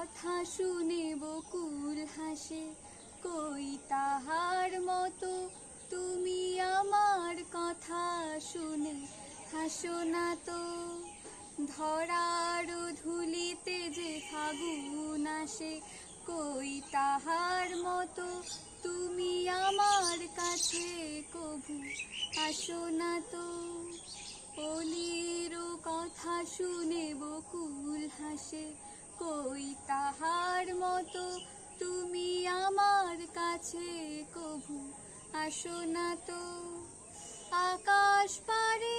কথা শুনে বকুল হাসে, কই তাহার মতো তুমি আমার কথা শুনে হাসো না তো। ধরার ধুলিতে যে ফাগুন আসে, কই তাহার মতো তুমি আমার কাছে কভু আসো না তো। অলির কথা শুনে বকুল হাসে, কই তাহার মতো তুমি আমার কাছে কভু আসো না তো। আকাশ পারে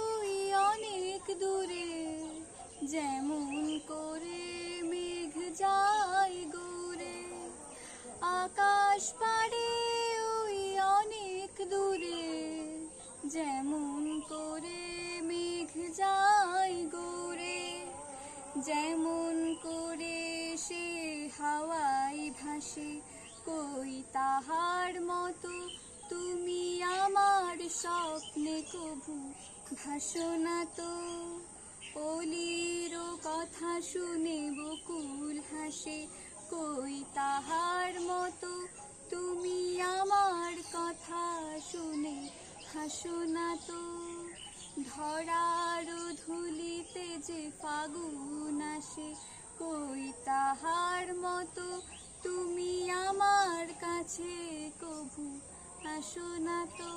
ওই অনেক দূরে, যেমন করে মেঘ যায় গৌরে। আকাশ পারে ওই অনেক দূরে, যেমন করে মেঘ যায় গৌরে। যেমন করে সে হাওয়ায় ভাসে, কই তাহার মতো তুমি আমার স্বপ্নে কভু ভাসো না তো। অলির কথা শুনে বকুল হাসে, কই তাহার মতো তুমি আমার কথা শুনে হাসো না তো। ধরার ধুলিতে যে ফাগুন আসে, কই তাহার মতো তুমি আমার কাছে কভু আসো না তো।